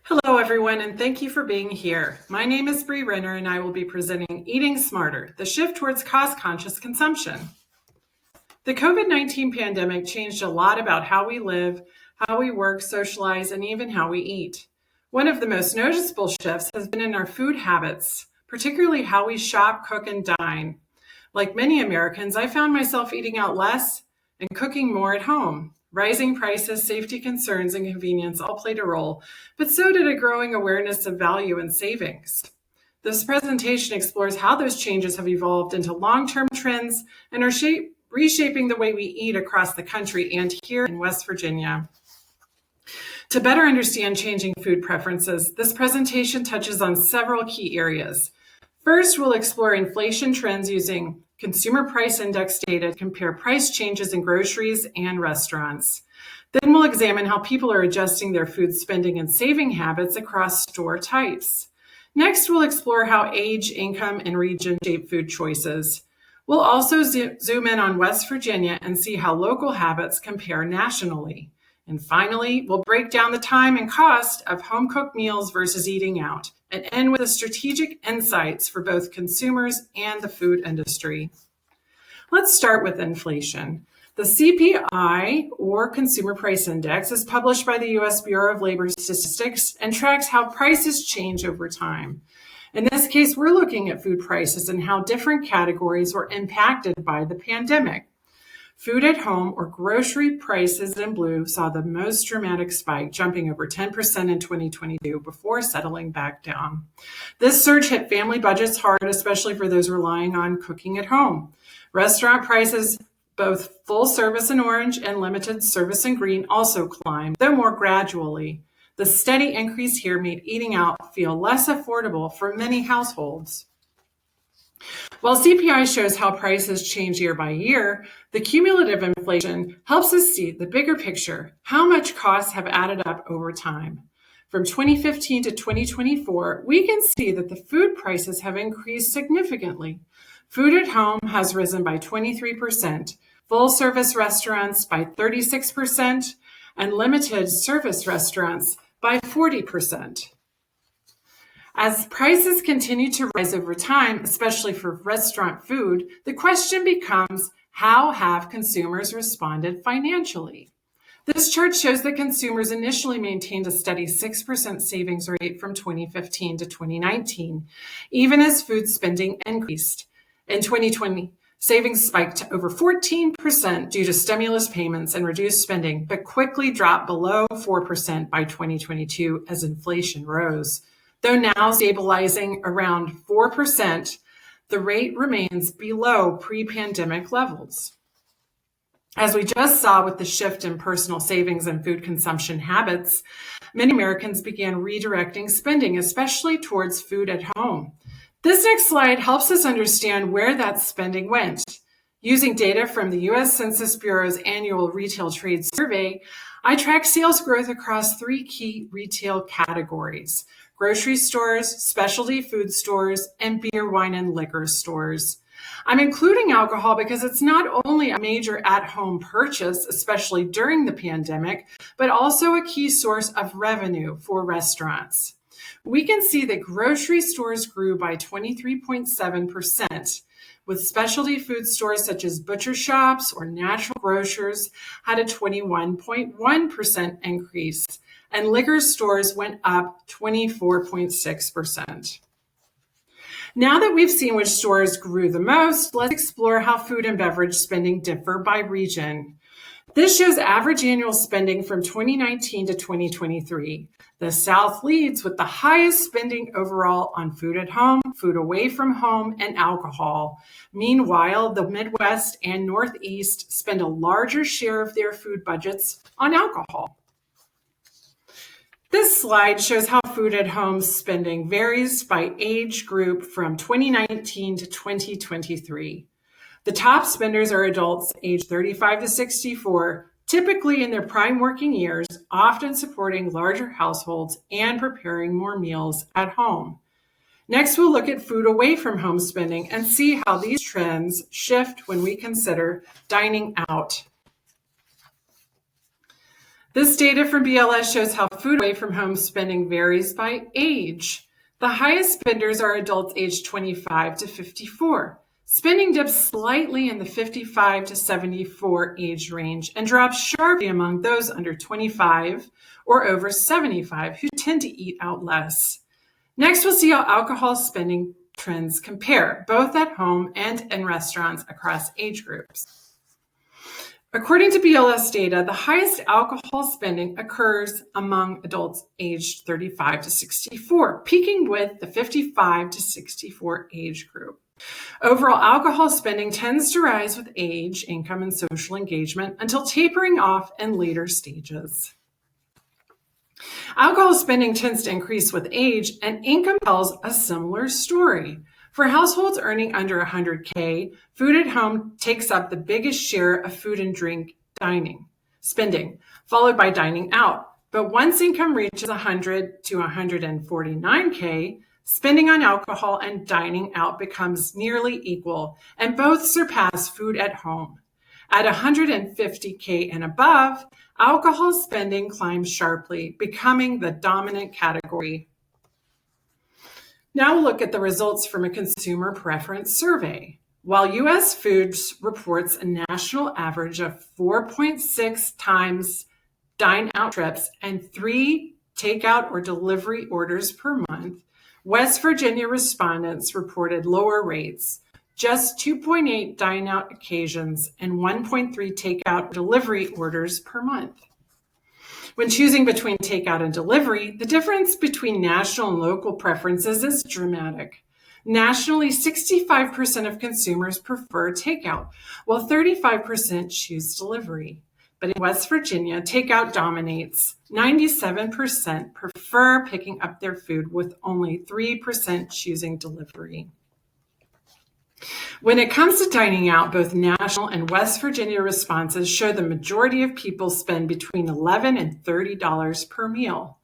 Hello, everyone, and thank you for being here. My name is Bre Renner, and I will be presenting Eating Smarter, the shift towards cost-conscious consumption. The COVID-19 pandemic changed a lot about how we live, how we work, socialize, and even how we eat. One of the most noticeable shifts has been in our food habits, particularly how we shop, cook, and dine. Like many Americans, I found myself eating out less and cooking more at home. Rising prices, safety concerns, and convenience all played a role, but so did a growing awareness of value and savings. This presentation explores how those changes have evolved into long-term trends and are reshaping the way we eat across the country and here in West Virginia. To better understand changing food preferences, this presentation touches on several key areas. First, we'll explore inflation trends using Consumer Price Index data to compare price changes in groceries and restaurants. Then we'll examine how people are adjusting their food spending and saving habits across store types. Next, we'll explore how age, income, and region shape food choices. We'll also zoom in on West Virginia and see how local habits compare nationally. And finally, we'll break down the time and cost of home-cooked meals versus eating out, and end with the strategic insights for both consumers and the food industry. Let's start with inflation. The CPI, or Consumer Price Index, is published by the U.S. Bureau of Labor Statistics and tracks how prices change over time. In this case, we're looking at food prices and how different categories were impacted by the pandemic. Food at home, or grocery prices in blue, saw the most dramatic spike, jumping over 10% in 2022 before settling back down. This surge hit family budgets hard, especially for those relying on cooking at home. Restaurant prices, both full service in orange and limited service in green, also climbed, though more gradually. The steady increase here made eating out feel less affordable for many households. While CPI shows how prices change year by year, the cumulative inflation helps us see the bigger picture, how much costs have added up over time. From 2015 to 2024, we can see that the food prices have increased significantly. Food at home has risen by 23%, full-service restaurants by 36%, and limited service restaurants by 40%. As prices continue to rise over time, especially for restaurant food, the question becomes, how have consumers responded financially? This chart shows that consumers initially maintained a steady 6% savings rate from 2015 to 2019, even as food spending increased. In 2020, savings spiked to over 14% due to stimulus payments and reduced spending, but quickly dropped below 4% by 2022 as inflation rose. Though now stabilizing around 4%, the rate remains below pre-pandemic levels. As we just saw with the shift in personal savings and food consumption habits, many Americans began redirecting spending, especially towards food at home. This next slide helps us understand where that spending went. Using data from the U.S. Census Bureau's annual retail trade survey, I tracked sales growth across three key retail categories: grocery stores, specialty food stores, and beer, wine, and liquor stores. I'm including alcohol because it's not only a major at-home purchase, especially during the pandemic, but also a key source of revenue for restaurants. We can see that grocery stores grew by 23.7%, with specialty food stores such as butcher shops or natural grocers had a 21.1% increase, and liquor stores went up 24.6%. Now that we've seen which stores grew the most, let's explore how food and beverage spending differ by region. This shows average annual spending from 2019 to 2023. The South leads with the highest spending overall on food at home, food away from home, and alcohol. Meanwhile, the Midwest and Northeast spend a larger share of their food budgets on alcohol. This slide shows how food at home spending varies by age group from 2019 to 2023. The top spenders are adults aged 35 to 64, typically in their prime working years, often supporting larger households and preparing more meals at home. Next, we'll look at food away from home spending and see how these trends shift when we consider dining out. This data from BLS shows how food away from home spending varies by age. The highest spenders are adults aged 25 to 54. Spending dips slightly in the 55 to 74 age range and drops sharply among those under 25 or over 75 who tend to eat out less. Next, we'll see how alcohol spending trends compare, both at home and in restaurants across age groups. According to BLS data, the highest alcohol spending occurs among adults aged 35 to 64, peaking with the 55 to 64 age group. Overall, alcohol spending tends to rise with age, income, and social engagement until tapering off in later stages. Alcohol spending tends to increase with age, and income tells a similar story. For households earning under $100K, food at home takes up the biggest share of food and drink spending, followed by dining out. But once income reaches $100 to $149K, spending on alcohol and dining out becomes nearly equal, and both surpass food at home. At $150K and above, alcohol spending climbs sharply, becoming the dominant category. Now we'll look at the results from a consumer preference survey. While U.S. Foods reports a national average of 4.6 times dine-out trips and 3 takeout or delivery orders per month, West Virginia respondents reported lower rates, just 2.8 dine-out occasions and 1.3 takeout or delivery orders per month. When choosing between takeout and delivery, the difference between national and local preferences is dramatic. Nationally, 65% of consumers prefer takeout, while 35% choose delivery. But in West Virginia, takeout dominates. 97% prefer picking up their food, with only 3% choosing delivery. When it comes to dining out, both national and West Virginia responses show the majority of people spend between $11 and $30 per meal.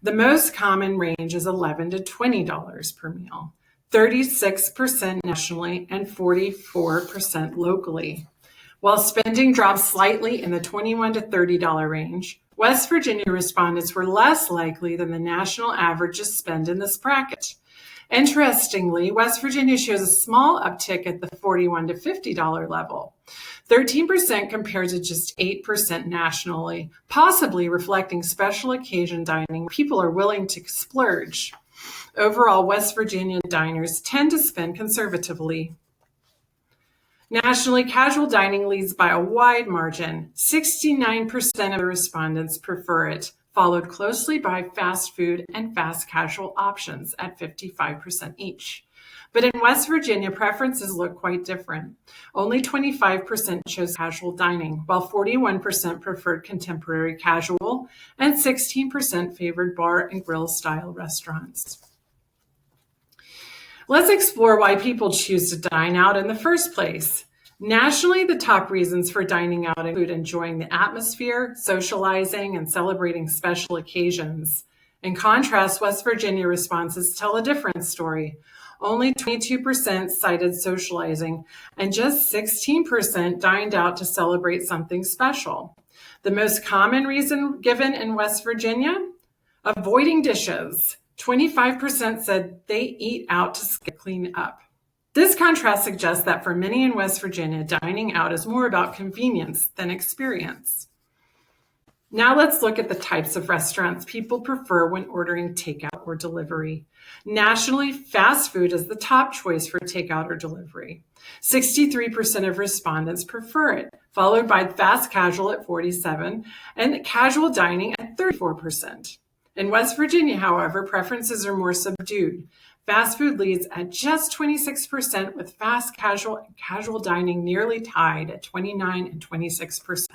The most common range is $11 to $20 per meal, 36% nationally and 44% locally. While spending dropped slightly in the $21 to $30 range, West Virginia respondents were less likely than the national average to spend in this bracket. Interestingly, West Virginia shows a small uptick at the $41 to $50 level, 13% compared to just 8% nationally, possibly reflecting special occasion dining where people are willing to splurge. Overall, West Virginia diners tend to spend conservatively. Nationally, casual dining leads by a wide margin. 69% of the respondents prefer it, followed closely by fast food and fast casual options at 55% each. But in West Virginia, preferences look quite different. Only 25% chose casual dining, while 41% preferred contemporary casual, and 16% favored bar and grill style restaurants. Let's explore why people choose to dine out in the first place. Nationally, the top reasons for dining out include enjoying the atmosphere, socializing, and celebrating special occasions. In contrast, West Virginia responses tell a different story. Only 22% cited socializing, and just 16% dined out to celebrate something special. The most common reason given in West Virginia? Avoiding dishes. 25% said they eat out to clean up. This contrast suggests that for many in West Virginia, dining out is more about convenience than experience. Now let's look at the types of restaurants people prefer when ordering takeout or delivery. Nationally, fast food is the top choice for takeout or delivery. 63% of respondents prefer it, followed by fast casual at 47% and casual dining at 34%. In West Virginia, however, preferences are more subdued. Fast food leads at just 26%, with fast casual and casual dining nearly tied at 29 and 26%.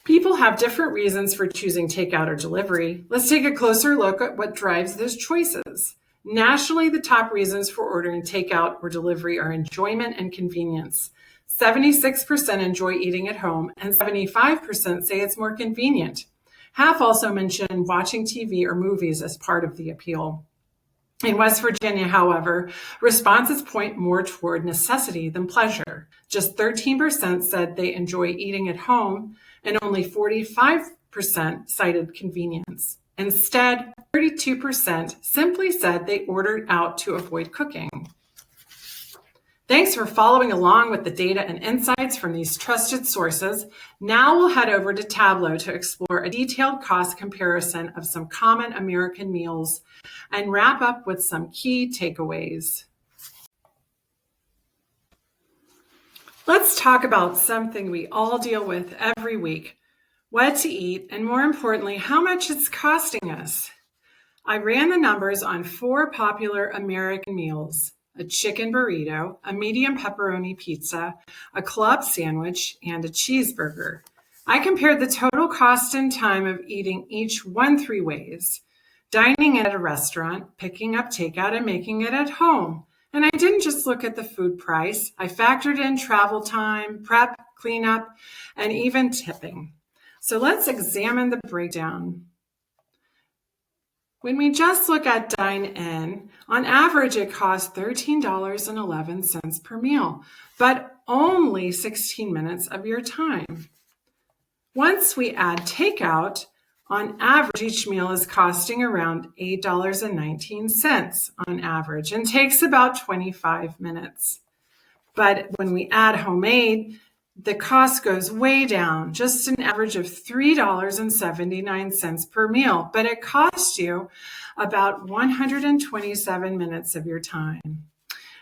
People have different reasons for choosing takeout or delivery. Let's take a closer look at what drives those choices. Nationally, the top reasons for ordering takeout or delivery are enjoyment and convenience. 76% enjoy eating at home, and 75% say it's more convenient. Half also mention watching TV or movies as part of the appeal. In West Virginia, however, responses point more toward necessity than pleasure. Just 13% said they enjoy eating at home, and only 45% cited convenience. Instead, 32% simply said they ordered out to avoid cooking. Thanks for following along with the data and insights from these trusted sources. Now we'll head over to Tableau to explore a detailed cost comparison of some common American meals and wrap up with some key takeaways. Let's talk about something we all deal with every week: what to eat, and more importantly, how much it's costing us. I ran the numbers on 4 popular American meals: a chicken burrito, a medium pepperoni pizza, a club sandwich, and a cheeseburger. I compared the total cost and time of eating each one 3 ways: dining at a restaurant, picking up takeout, and making it at home. And I didn't just look at the food price. I factored in travel time, prep, cleanup, and even tipping. So let's examine the breakdown. When we just look at dine-in, on average it costs $13.11 per meal, but only 16 minutes of your time. Once we add takeout, on average each meal is costing around $8.19 on average and takes about 25 minutes. But when we add homemade, the cost goes way down, just an average of $3.79 per meal, but it costs you about 127 minutes of your time.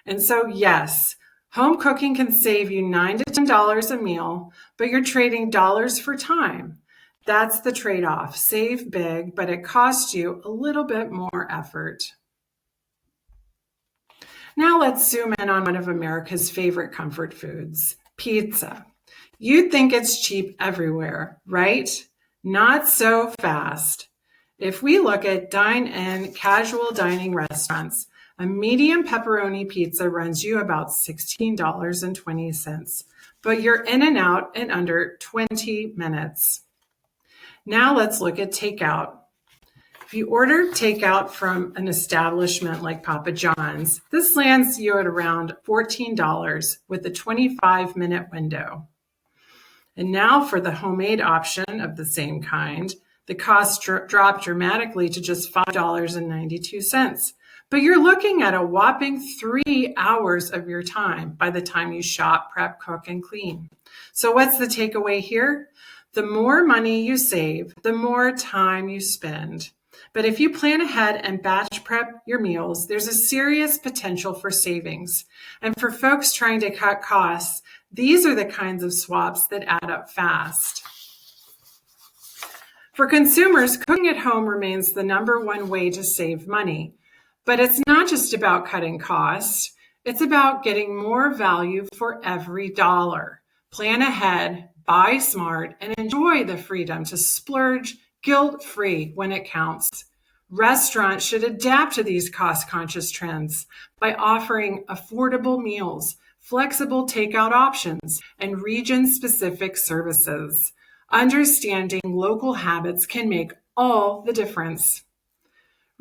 And so, yes, home cooking can save you $9 to $10 a meal, but you're trading dollars for time. That's the trade-off. Save big, but it costs you a little bit more effort. Now let's zoom in on one of America's favorite comfort foods: pizza. You'd think it's cheap everywhere, right? Not so fast. If we look at dine-in casual dining restaurants, a medium pepperoni pizza runs you about $16.20, but you're in and out in under 20 minutes. Now let's look at takeout. If you order takeout from an establishment like Papa John's, this lands you at around $14 with a 25-minute window. And now for the homemade option of the same kind, the cost dropped dramatically to just $5.92. But you're looking at a whopping 3 hours of your time by the time you shop, prep, cook, and clean. So what's the takeaway here? The more money you save, the more time you spend. But if you plan ahead and batch prep your meals, there's a serious potential for savings. And for folks trying to cut costs, these are the kinds of swaps that add up fast. For consumers, cooking at home remains the #1 way to save money. But it's not just about cutting costs. It's about getting more value for every dollar. Plan ahead, buy smart, and enjoy the freedom to splurge guilt-free when it counts. Restaurants should adapt to these cost-conscious trends by offering affordable meals, flexible takeout options, and region-specific services. Understanding local habits can make all the difference.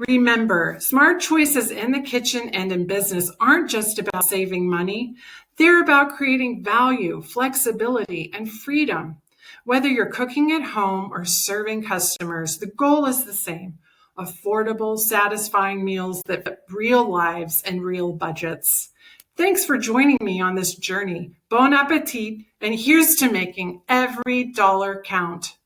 Remember, smart choices in the kitchen and in business aren't just about saving money. They're about creating value, flexibility, and freedom. Whether you're cooking at home or serving customers, the goal is the same: affordable, satisfying meals that fit real lives and real budgets. Thanks for joining me on this journey. Bon appetit, and here's to making every dollar count.